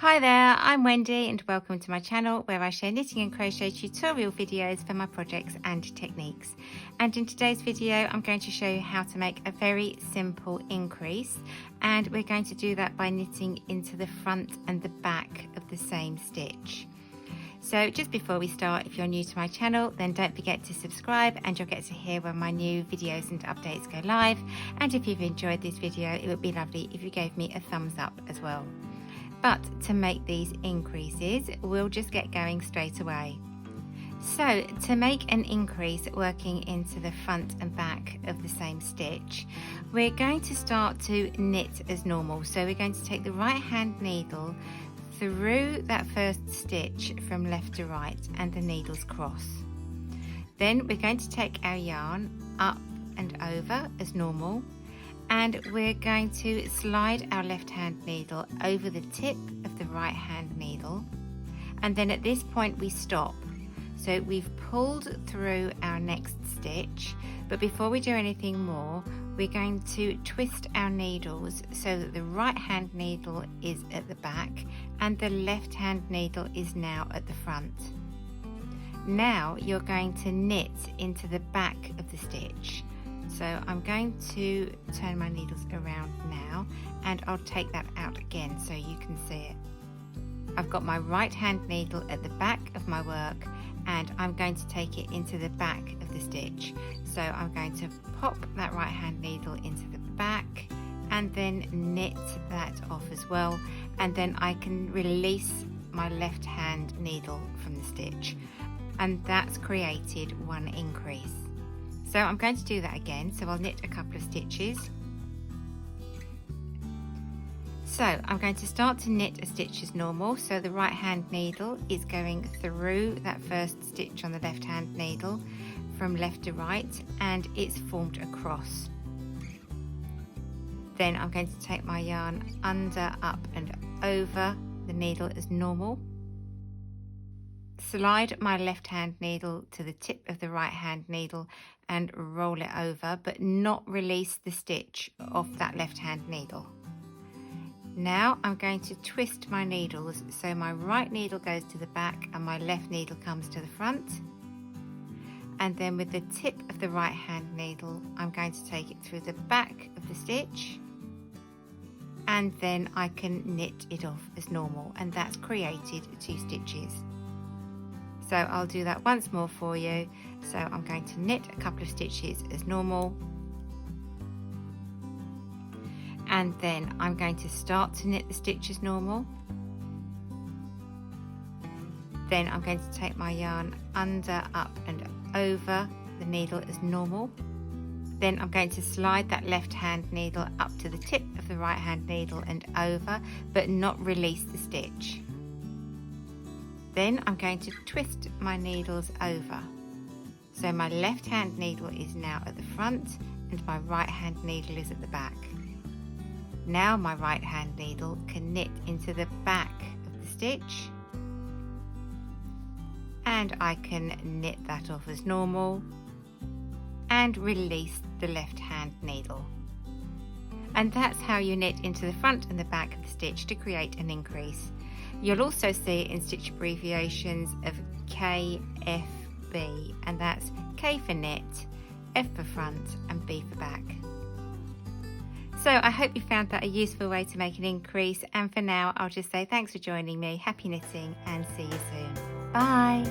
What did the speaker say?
Hi there, I'm Wendy and welcome to my channel where I share knitting and crochet tutorial videos for my projects and techniques. And in today's video I'm going to show you how to make a very simple increase, and we're going to do that by knitting into the front and the back of the same stitch. So just before we start, if you're new to my channel, then don't forget to subscribe and you'll get to hear when my new videos and updates go live. And if you've enjoyed this video, it would be lovely if you gave me a thumbs up as well. But to make these increases, we'll just get going straight away. So to make an increase working into the front and back of the same stitch, we're going to start to knit as normal. So we're going to take the right hand needle through that first stitch from left to right and the needles cross. Then we're going to take our yarn up and over as normal, and we're going to slide our left hand needle over the tip of the right hand needle, and then at this point we stop. So we've pulled through our next stitch, but before we do anything more, we're going to twist our needles so that the right hand needle is at the back and the left hand needle is now at the front. Now you're going to knit into the back of the stitch. So I'm going to turn my needles around now, and I'll take that out again so you can see it. I've got my right hand needle at the back of my work, and I'm going to take it into the back of the stitch. So I'm going to pop that right hand needle into the back and then knit that off as well, and then I can release my left hand needle from the stitch, and that's created one increase. So I'm going to do that again, so I'll knit a couple of stitches. So I'm going to start to knit a stitch as normal, so the right hand needle is going through that first stitch on the left hand needle from left to right, and it's formed a cross. Then I'm going to take my yarn under, up and over the needle as normal, slide my left hand needle to the tip of the right hand needle and roll it over, but not release the stitch off that left hand needle. Now I'm going to twist my needles so my right needle goes to the back and my left needle comes to the front, and then with the tip of the right hand needle I'm going to take it through the back of the stitch, and then I can knit it off as normal, and that's created 2 stitches. So I'll do that once more for you. So I'm going to knit a couple of stitches as normal, and then I'm going to start to knit the stitch as normal. Then I'm going to take my yarn under, up and over the needle as normal. Then I'm going to slide that left hand needle up to the tip of the right hand needle and over, but not release the stitch. Then I'm going to twist my needles over. So my left hand needle is now at the front and my right hand needle is at the back. Now my right hand needle can knit into the back of the stitch, and I can knit that off as normal and release the left hand needle. And that's how you knit into the front and the back of the stitch to create an increase. You'll also see it in stitch abbreviations of KFB, and that's K for knit, F for front and B for back. So I hope you found that a useful way to make an increase, and for now I'll just say thanks for joining me, happy knitting, and see you soon. Bye!